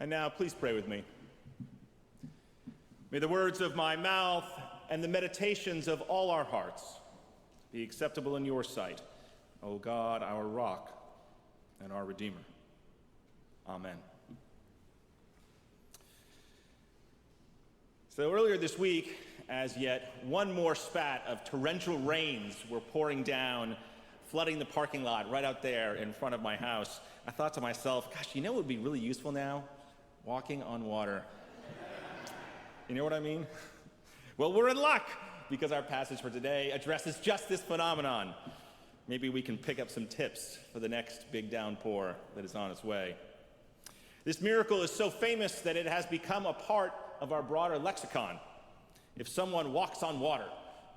And now, please pray with me. May the words of my mouth and the meditations of all our hearts be acceptable in your sight, O God, our rock and our Redeemer. Amen. So earlier this week, as yet one more spat of torrential rains were pouring down, flooding the parking lot right out there in front of my house, I thought to myself, gosh, you know what would be really useful now? Walking on water. You know what I mean? Well, we're in luck because our passage for today addresses just this phenomenon. Maybe we can pick up some tips for the next big downpour that is on its way. This miracle is so famous that it has become a part of our broader lexicon. If someone walks on water,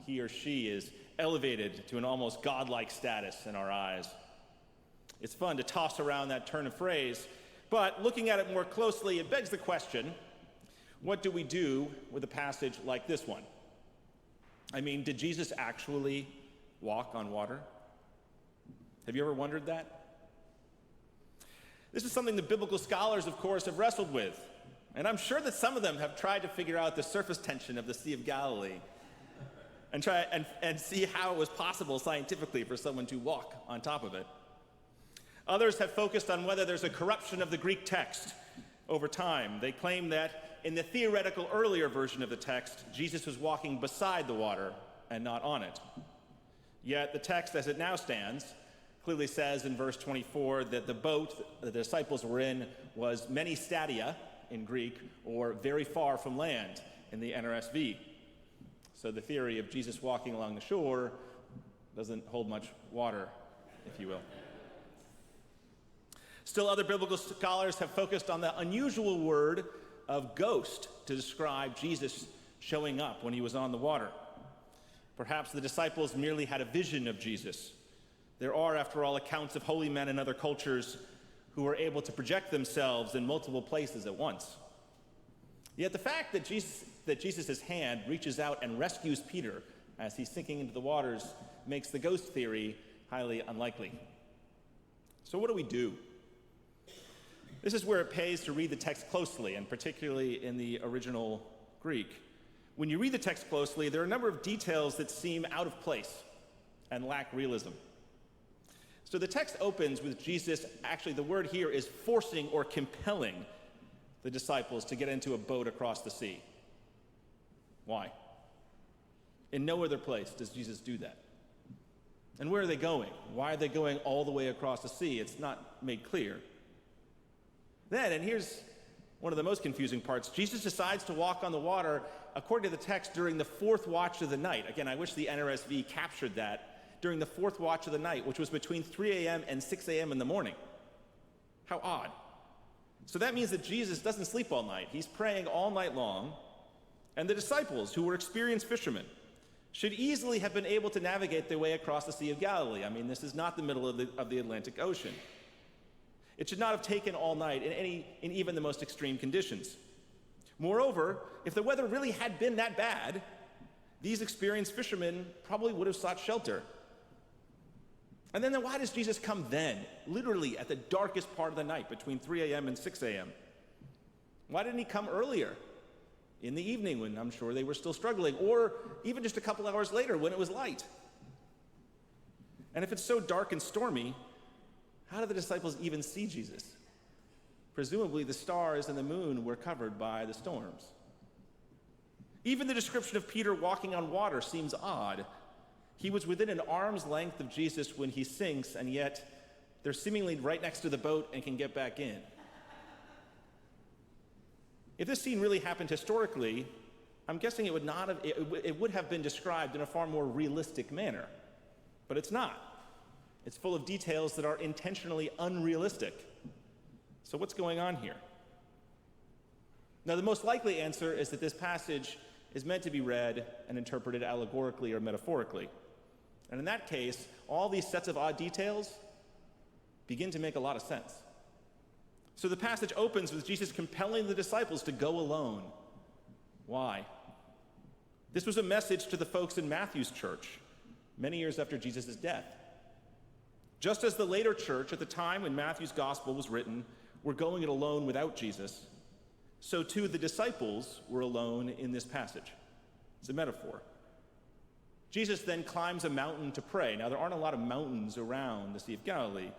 he or she is elevated to an almost godlike status in our eyes. It's fun to toss around that turn of phrase, but looking at it more closely, it begs the question, what do we do with a passage like this one? I mean, did Jesus actually walk on water? Have you ever wondered that? This is something the biblical scholars, of course, have wrestled with. And I'm sure that some of them have tried to figure out the surface tension of the Sea of Galilee and try and see how it was possible scientifically for someone to walk on top of it. Others have focused on whether there's a corruption of the Greek text over time. They claim that in the theoretical earlier version of the text, Jesus was walking beside the water and not on it. Yet the text as it now stands clearly says in verse 24 that the boat the disciples were in was many stadia in Greek, or very far from land in the NRSV. So the theory of Jesus walking along the shore doesn't hold much water, if you will. Still, other biblical scholars have focused on the unusual word of ghost to describe Jesus showing up when he was on the water. Perhaps the disciples merely had a vision of Jesus. There are, after all, accounts of holy men in other cultures who were able to project themselves in multiple places at once. Yet the fact that Jesus' hand reaches out and rescues Peter as he's sinking into the waters makes the ghost theory highly unlikely. So what do we do? This is where it pays to read the text closely, and particularly in the original Greek. When you read the text closely, there are a number of details that seem out of place and lack realism. So the text opens with Jesus, actually the word here is forcing or compelling the disciples to get into a boat across the sea. Why? In no other place does Jesus do that. And where are they going? Why are they going all the way across the sea? It's not made clear. Then, and here's one of the most confusing parts, Jesus decides to walk on the water, according to the text, during the fourth watch of the night. Again, I wish the NRSV captured that. During the fourth watch of the night, which was between 3 a.m. and 6 a.m. in the morning. How odd. So that means that Jesus doesn't sleep all night. He's praying all night long. And the disciples, who were experienced fishermen, should easily have been able to navigate their way across the Sea of Galilee. I mean, this is not the middle of the Atlantic Ocean. It should not have taken all night in even the most extreme conditions. Moreover, if the weather really had been that bad, these experienced fishermen probably would have sought shelter. And then why does Jesus come then, literally at the darkest part of the night, between 3 a.m. and 6 a.m.? Why didn't he come earlier, in the evening when I'm sure they were still struggling, or even just a couple hours later when it was light? And if it's so dark and stormy, how did the disciples even see Jesus? Presumably the stars and the moon were covered by the storms. Even the description of Peter walking on water seems odd. He was within an arm's length of Jesus when he sinks, and yet they're seemingly right next to the boat and can get back in. If this scene really happened historically, I'm guessing it would have been described in a far more realistic manner. But it's not. It's full of details that are intentionally unrealistic. So what's going on here? Now, the most likely answer is that this passage is meant to be read and interpreted allegorically or metaphorically. And in that case, all these sets of odd details begin to make a lot of sense. So the passage opens with Jesus compelling the disciples to go alone. Why? This was a message to the folks in Matthew's church many years after Jesus' death. Just as the later church, at the time when Matthew's gospel was written, were going it alone without Jesus, So too the disciples were alone in this passage. It's a metaphor. Jesus then climbs a mountain to pray. Now, there aren't a lot of mountains around the Sea of Galilee.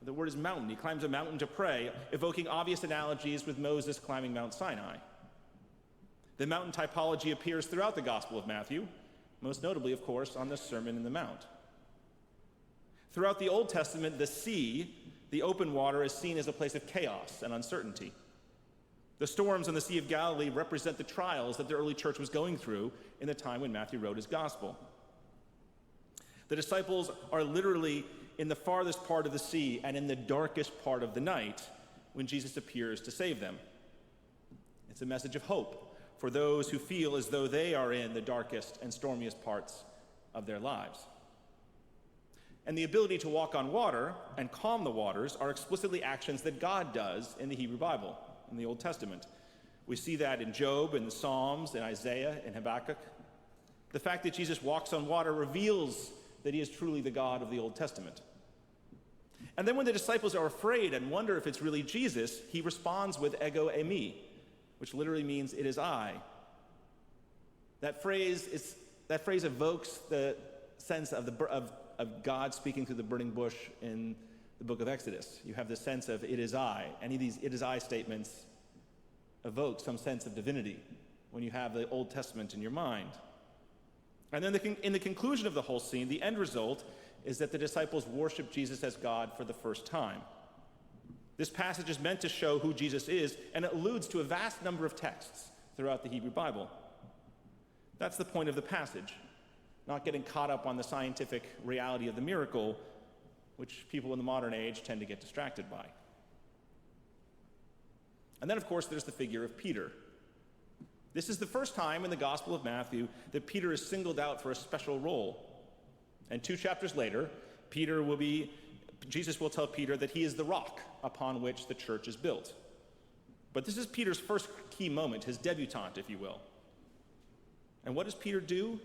The word is mountain. He climbs a mountain to pray, evoking obvious analogies with Moses climbing Mount Sinai. The mountain typology appears throughout the Gospel of Matthew, most notably, of course, on the Sermon on the Mount. Throughout the Old Testament, the sea, the open water, is seen as a place of chaos and uncertainty. The storms on the Sea of Galilee represent the trials that the early church was going through in the time when Matthew wrote his Gospel. The disciples are literally in the farthest part of the sea and in the darkest part of the night when Jesus appears to save them. It's a message of hope for those who feel as though they are in the darkest and stormiest parts of their lives. And the ability to walk on water and calm the waters are explicitly actions that God does in the Hebrew Bible, in the Old Testament. We see that in Job, in the Psalms, in Isaiah, in Habakkuk. The fact that Jesus walks on water reveals that he is truly the God of the Old Testament. And then when the disciples are afraid and wonder if it's really Jesus, he responds with ego eimi, which literally means it is I. That phrase evokes the sense of God speaking through the burning bush in the book of Exodus. You have the sense of it is I. Any of these it is I statements evoke some sense of divinity when you have the Old Testament in your mind. And then in the conclusion of the whole scene, the end result is that the disciples worship Jesus as God for the first time. This passage is meant to show who Jesus is, and it alludes to a vast number of texts throughout the Hebrew Bible. That's the point of the passage, not getting caught up on the scientific reality of the miracle, which people in the modern age tend to get distracted by. And then, of course, there's the figure of Peter. This is the first time in the Gospel of Matthew that Peter is singled out for a special role. And 2 chapters later, Jesus will tell Peter that he is the rock upon which the church is built. But this is Peter's first key moment, his debutante, if you will. And what does Peter do?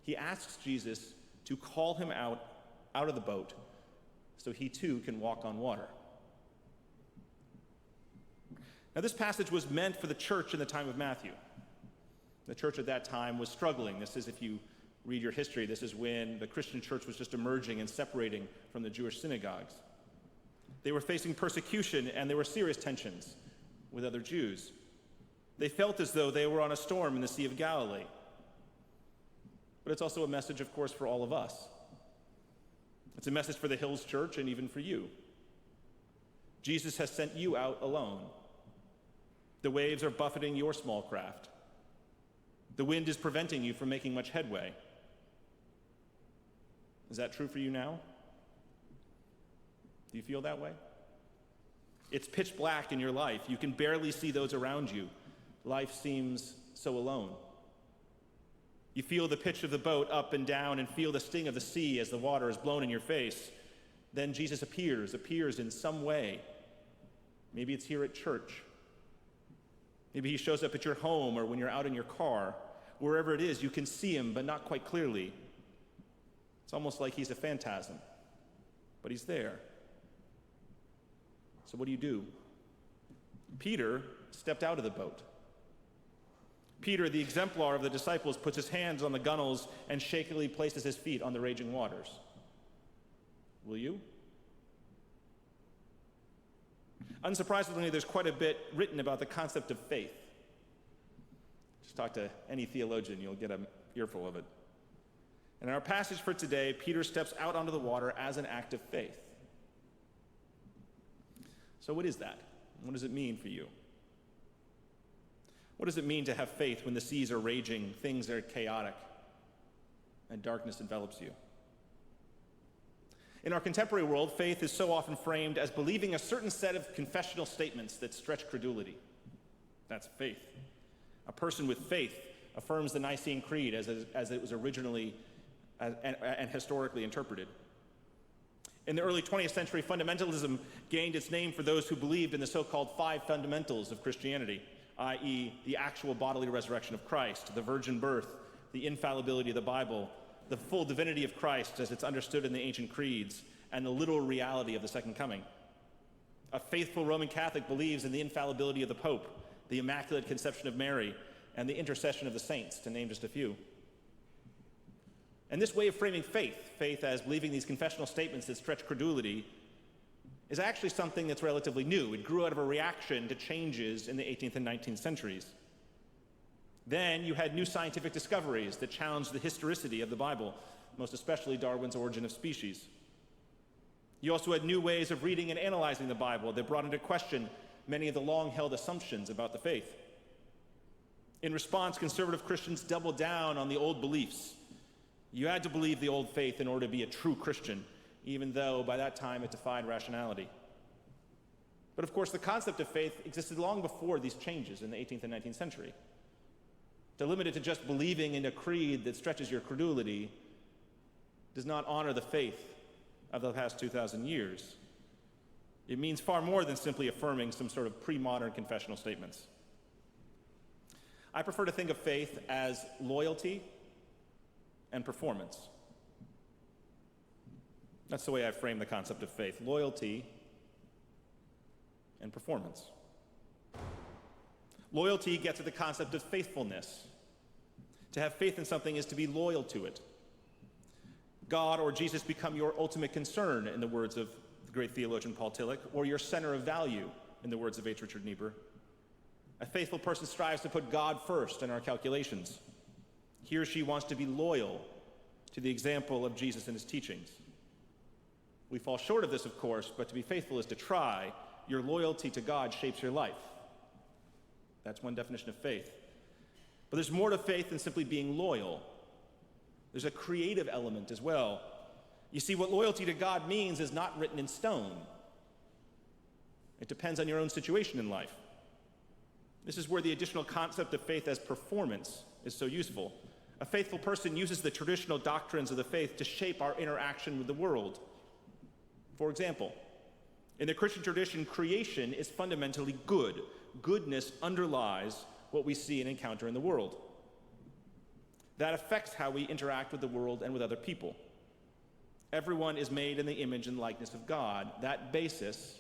He asks Jesus to call him out of the boat so he too can walk on water. Now, this passage was meant for the church in the time of Matthew. The church at that time was struggling. This is, if you read your history, this is when the Christian church was just emerging and separating from the Jewish synagogues. They were facing persecution, and there were serious tensions with other Jews. They felt as though they were on a storm in the Sea of Galilee. But it's also a message, of course, for all of us. It's a message for the Hills Church and even for you. Jesus has sent you out alone. The waves are buffeting your small craft. The wind is preventing you from making much headway. Is that true for you now? Do you feel that way? It's pitch black in your life. You can barely see those around you. Life seems so alone. You feel the pitch of the boat up and down and feel the sting of the sea as the water is blown in your face. Then Jesus appears in some way. Maybe it's here at church. Maybe he shows up at your home or when you're out in your car. Wherever it is, you can see him, but not quite clearly. It's almost like he's a phantasm, but he's there. So what do? Peter stepped out of the boat. Peter, the exemplar of the disciples, puts his hands on the gunwales and shakily places his feet on the raging waters. Will you? Unsurprisingly, there's quite a bit written about the concept of faith. Just talk to any theologian, you'll get an earful of it. And in our passage for today, Peter steps out onto the water as an act of faith. So what is that? What does it mean for you? What does it mean to have faith when the seas are raging, things are chaotic, and darkness envelops you? In our contemporary world, faith is so often framed as believing a certain set of confessional statements that stretch credulity. That's faith. A person with faith affirms the Nicene Creed as it was originally and historically interpreted. In the early 20th century, fundamentalism gained its name for those who believed in the so-called 5 fundamentals of Christianity, i.e., the actual bodily resurrection of Christ, the virgin birth, the infallibility of the Bible, the full divinity of Christ as it's understood in the ancient creeds, and the literal reality of the second coming. A faithful Roman Catholic believes in the infallibility of the Pope, the Immaculate Conception of Mary, and the intercession of the saints, to name just a few. And this way of framing faith as believing these confessional statements that stretch credulity, is actually something that's relatively new. It grew out of a reaction to changes in the 18th and 19th centuries. Then you had new scientific discoveries that challenged the historicity of the Bible, most especially Darwin's Origin of Species. You also had new ways of reading and analyzing the Bible that brought into question many of the long-held assumptions about the faith. In response, conservative Christians doubled down on the old beliefs. You had to believe the old faith in order to be a true Christian, even though by that time it defied rationality. But of course, the concept of faith existed long before these changes in the 18th and 19th century. To limit it to just believing in a creed that stretches your credulity does not honor the faith of the past 2,000 years. It means far more than simply affirming some sort of pre-modern confessional statements. I prefer to think of faith as loyalty and performance. That's the way I frame the concept of faith: loyalty and performance. Loyalty gets at the concept of faithfulness. To have faith in something is to be loyal to it. God or Jesus become your ultimate concern, in the words of the great theologian Paul Tillich, or your center of value, in the words of H. Richard Niebuhr. A faithful person strives to put God first in our calculations. He or she wants to be loyal to the example of Jesus and his teachings. We fall short of this, of course, but to be faithful is to try. Your loyalty to God shapes your life. That's one definition of faith. But there's more to faith than simply being loyal. There's a creative element as well. You see, what loyalty to God means is not written in stone. It depends on your own situation in life. This is where the additional concept of faith as performance is so useful. A faithful person uses the traditional doctrines of the faith to shape our interaction with the world. For example, in the Christian tradition, creation is fundamentally good. Goodness underlies what we see and encounter in the world. That affects how we interact with the world and with other people. Everyone is made in the image and likeness of God. That basis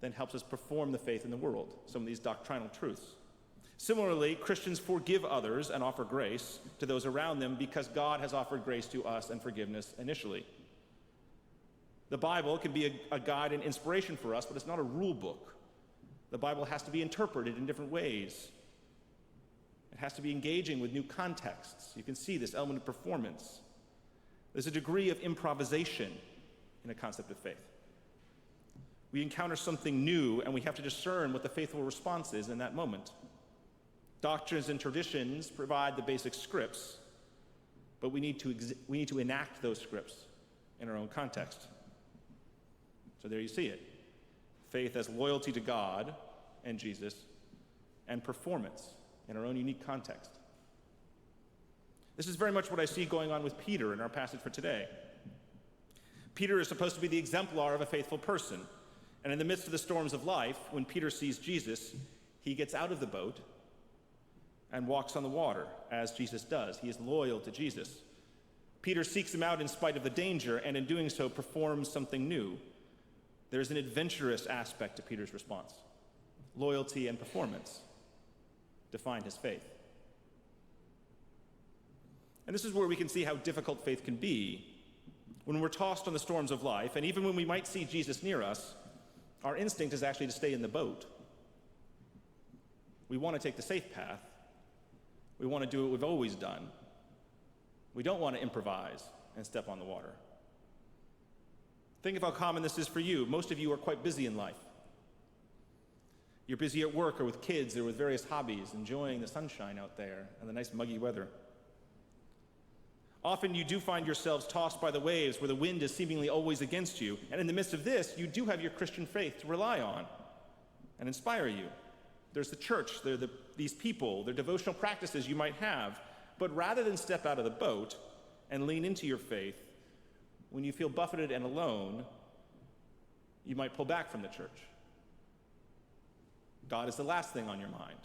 then helps us perform the faith in the world, some of these doctrinal truths. Similarly, Christians forgive others and offer grace to those around them because God has offered grace to us and forgiveness initially. The Bible can be a guide and inspiration for us, but it's not a rule book. The Bible has to be interpreted in different ways. It has to be engaging with new contexts. You can see this element of performance. There's a degree of improvisation in a concept of faith. We encounter something new, and we have to discern what the faithful response is in that moment. Doctrines and traditions provide the basic scripts, but we need to enact those scripts in our own context. So there you see it. Faith as loyalty to God and Jesus, and performance in our own unique context. This is very much what I see going on with Peter in our passage for today. Peter is supposed to be the exemplar of a faithful person. And in the midst of the storms of life, when Peter sees Jesus, he gets out of the boat and walks on the water, as Jesus does. He is loyal to Jesus. Peter seeks him out in spite of the danger, and in doing so performs something new. There's an adventurous aspect to Peter's response. Loyalty and performance define his faith. And this is where we can see how difficult faith can be. When we're tossed on the storms of life, and even when we might see Jesus near us, our instinct is actually to stay in the boat. We want to take the safe path. We want to do what we've always done. We don't want to improvise and step on the water. Think of how common this is for you. Most of you are quite busy in life. You're busy at work or with kids or with various hobbies, enjoying the sunshine out there and the nice muggy weather. Often you do find yourselves tossed by the waves where the wind is seemingly always against you. And in the midst of this, you do have your Christian faith to rely on and inspire you. There's the church, there are these people, their devotional practices you might have. But rather than step out of the boat and lean into your faith, when you feel buffeted and alone, you might pull back from the church. God is the last thing on your mind.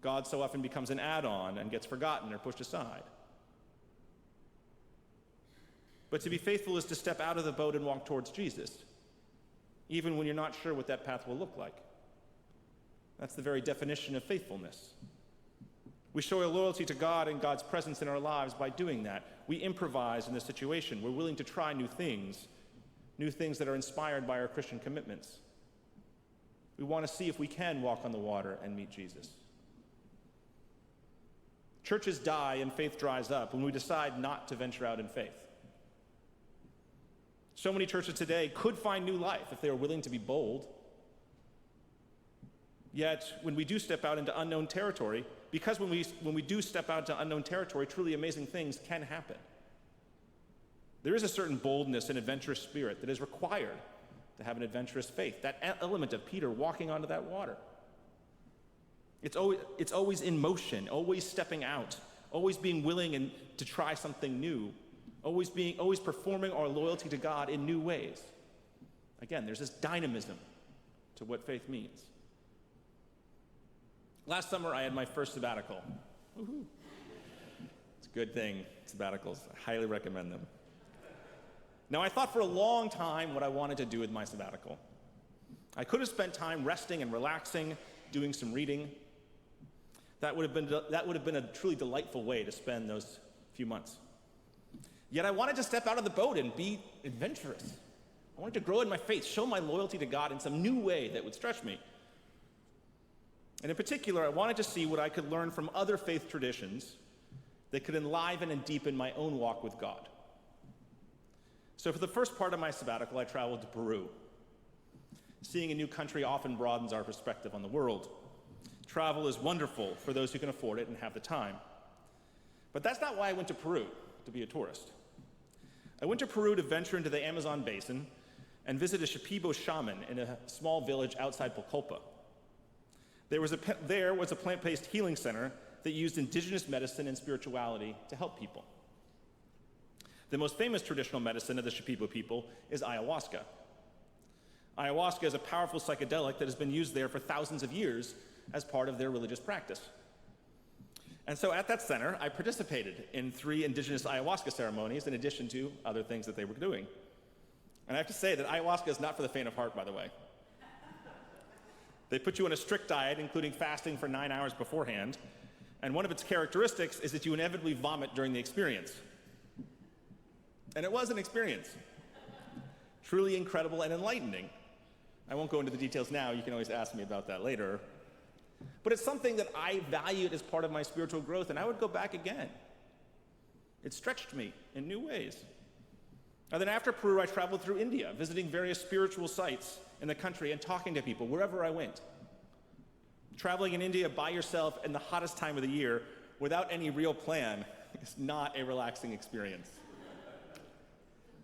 God so often becomes an add-on and gets forgotten or pushed aside. But to be faithful is to step out of the boat and walk towards Jesus. even when you're not sure what that path will look like. That's the very definition of faithfulness. We show a loyalty to God and God's presence in our lives by doing that. We improvise in the situation. We're willing to try new things that are inspired by our Christian commitments. We want to see if we can walk on the water and meet Jesus. Churches die and faith dries up when we decide not to venture out in faith. So many churches today could find new life if they were willing to be bold. Yet, when we do step out into unknown territory, because when we do step out into unknown territory, truly amazing things can happen. There is a certain boldness and adventurous spirit that is required to have an adventurous faith, that element of Peter walking onto that water. It's always in motion, always stepping out, always being willing to try something new, always performing our loyalty to God in new ways. Again, there's this dynamism to what faith means. Last summer, I had my first sabbatical. Woo-hoo. It's a good thing, sabbaticals. I highly recommend them. Now, I thought for a long time what I wanted to do with my sabbatical. I could have spent time resting and relaxing, doing some reading. That would have been a truly delightful way to spend those few months. Yet I wanted to step out of the boat and be adventurous. I wanted to grow in my faith, show my loyalty to God in some new way that would stretch me. And in particular, I wanted to see what I could learn from other faith traditions that could enliven and deepen my own walk with God. So for the first part of my sabbatical, I traveled to Peru. Seeing a new country often broadens our perspective on the world. Travel is wonderful for those who can afford it and have the time. But that's not why I went to Peru, to be a tourist. I went to Peru to venture into the Amazon basin and visit a Shipibo shaman in a small village outside Pucallpa. There was a plant-based healing center that used indigenous medicine and spirituality to help people. The most famous traditional medicine of the Shipibo people is ayahuasca. Ayahuasca is a powerful psychedelic that has been used there for thousands of years as part of their religious practice. And so at that center, I participated in 3 indigenous ayahuasca ceremonies in addition to other things that they were doing. And I have to say that ayahuasca is not for the faint of heart, by the way. They put you on a strict diet, including fasting for 9 hours beforehand, and one of its characteristics is that you inevitably vomit during the experience. And it was an experience. Truly incredible and enlightening. I won't go into the details now, you can always ask me about that later. But it's something that I valued as part of my spiritual growth, and I would go back again. It stretched me in new ways. And then after Peru, I traveled through India, visiting various spiritual sites in the country and talking to people wherever I went. Traveling in India by yourself in the hottest time of the year without any real plan is not a relaxing experience.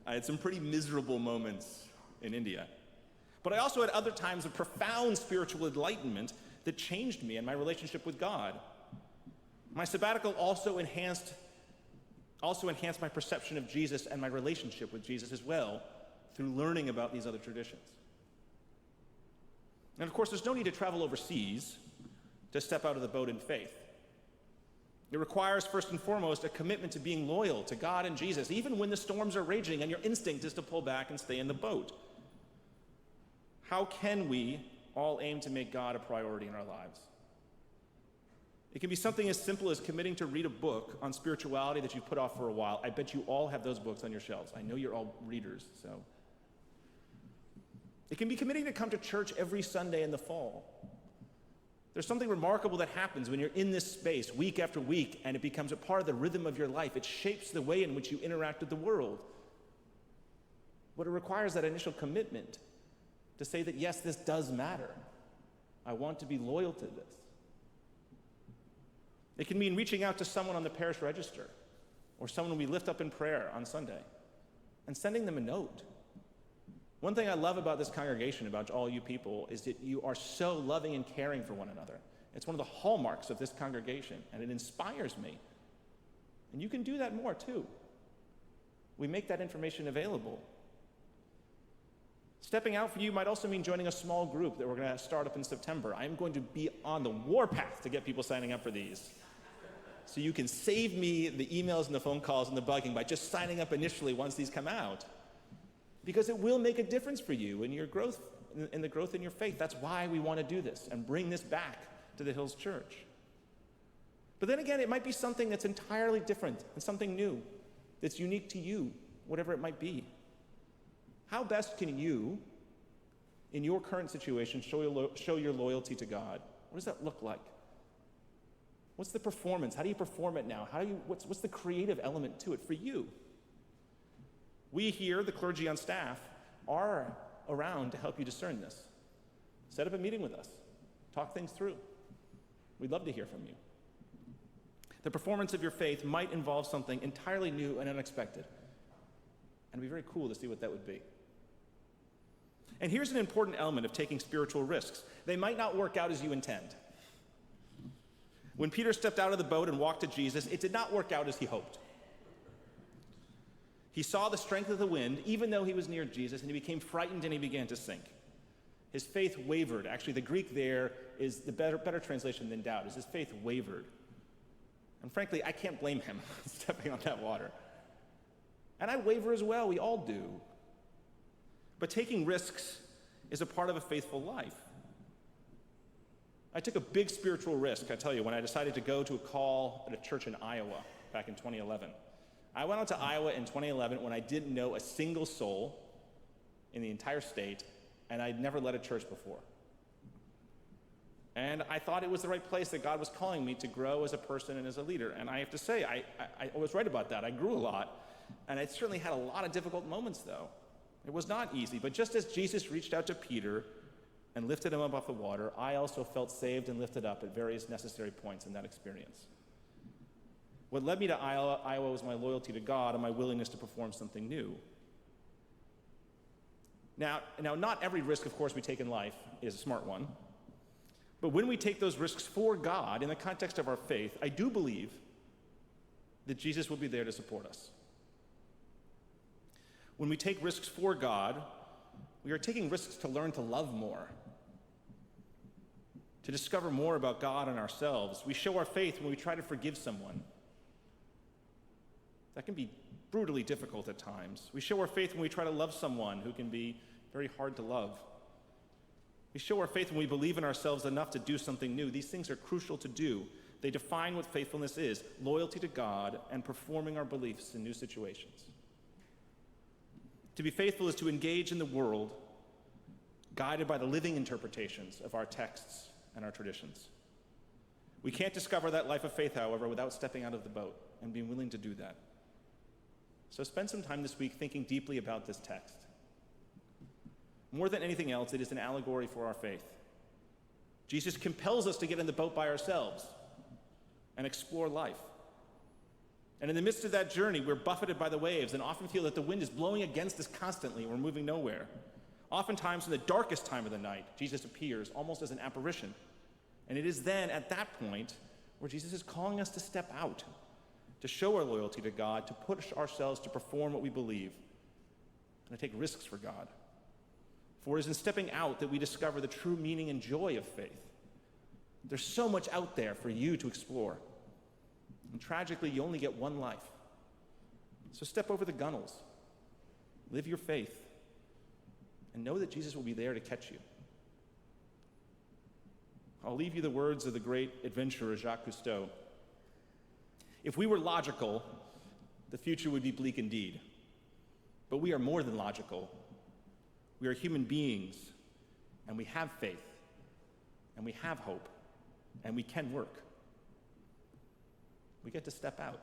I had some pretty miserable moments in India. But I also had other times of profound spiritual enlightenment that changed me and my relationship with God. My sabbatical also enhanced my perception of Jesus and my relationship with Jesus as well through learning about these other traditions. And of course, there's no need to travel overseas to step out of the boat in faith. It requires, first and foremost, a commitment to being loyal to God and Jesus, even when the storms are raging and your instinct is to pull back and stay in the boat. How can we all aim to make God a priority in our lives? It can be something as simple as committing to read a book on spirituality that you've put off for a while. I bet you all have those books on your shelves. I know you're all readers, so. It can be committing to come to church every Sunday in the fall. There's something remarkable that happens when you're in this space week after week and it becomes a part of the rhythm of your life. It shapes the way in which you interact with the world. But it requires that initial commitment to say that, yes, this does matter. I want to be loyal to this. It can mean reaching out to someone on the parish register or someone we lift up in prayer on Sunday and sending them a note. One thing I love about this congregation, about all you people, is that you are so loving and caring for one another. It's one of the hallmarks of this congregation, and it inspires me. And you can do that more, too. We make that information available. Stepping out for you might also mean joining a small group that we're going to start up in September. I'm going to be on the warpath to get people signing up for these. So you can save me the emails and the phone calls and the bugging by just signing up initially once these come out. Because it will make a difference for you in your growth in the growth in your faith. That's why we want to do this and bring this back to the Hills Church. But then again, it might be something that's entirely different and something new that's unique to you, whatever it might be. How best can you, in your current situation, show your loyalty to God? What does that look like? What's the performance? How do you perform it now? What's the creative element to it for you? We here, the clergy on staff, are around to help you discern this. Set up a meeting with us. Talk things through. We'd love to hear from you. The performance of your faith might involve something entirely new and unexpected. And it'd be very cool to see what that would be. And here's an important element of taking spiritual risks. They might not work out as you intend. When Peter stepped out of the boat and walked to Jesus, it did not work out as he hoped. He saw the strength of the wind, even though he was near Jesus, and he became frightened and he began to sink. His faith wavered. Actually, the Greek there is the better translation than doubt, is his faith wavered. And frankly, I can't blame him stepping on that water. And I waver as well, we all do. But taking risks is a part of a faithful life. I took a big spiritual risk, I tell you, when I decided to go to a call at a church in Iowa back in 2011. I went out to Iowa in 2011 when I didn't know a single soul in the entire state, and I'd never led a church before. And I thought it was the right place that God was calling me to grow as a person and as a leader. And I have to say, I was right about that. I grew a lot, and I certainly had a lot of difficult moments, though. It was not easy, but just as Jesus reached out to Peter and lifted him up off the water, I also felt saved and lifted up at various necessary points in that experience. What led me to Iowa was my loyalty to God and my willingness to perform something new. Now, not every risk, of course, we take in life is a smart one. But when we take those risks for God, in the context of our faith, I do believe that Jesus will be there to support us. When we take risks for God, we are taking risks to learn to love more, to discover more about God and ourselves. We show our faith when we try to forgive someone. That can be brutally difficult at times. We show our faith when we try to love someone who can be very hard to love. We show our faith when we believe in ourselves enough to do something new. These things are crucial to do. They define what faithfulness is: loyalty to God and performing our beliefs in new situations. To be faithful is to engage in the world guided by the living interpretations of our texts and our traditions. We can't discover that life of faith, however, without stepping out of the boat and being willing to do that. So spend some time this week thinking deeply about this text. More than anything else, it is an allegory for our faith. Jesus compels us to get in the boat by ourselves and explore life. And in the midst of that journey, we're buffeted by the waves and often feel that the wind is blowing against us constantly and we're moving nowhere. Oftentimes, in the darkest time of the night, Jesus appears almost as an apparition. And it is then, at that point, where Jesus is calling us to step out, to show our loyalty to God, to push ourselves to perform what we believe, and to take risks for God. For it is in stepping out that we discover the true meaning and joy of faith. There's so much out there for you to explore. And tragically, you only get one life. So step over the gunnels, live your faith, and know that Jesus will be there to catch you. I'll leave you the words of the great adventurer Jacques Cousteau. If we were logical, the future would be bleak indeed. But we are more than logical. We are human beings, and we have faith, and we have hope, and we can work. We get to step out.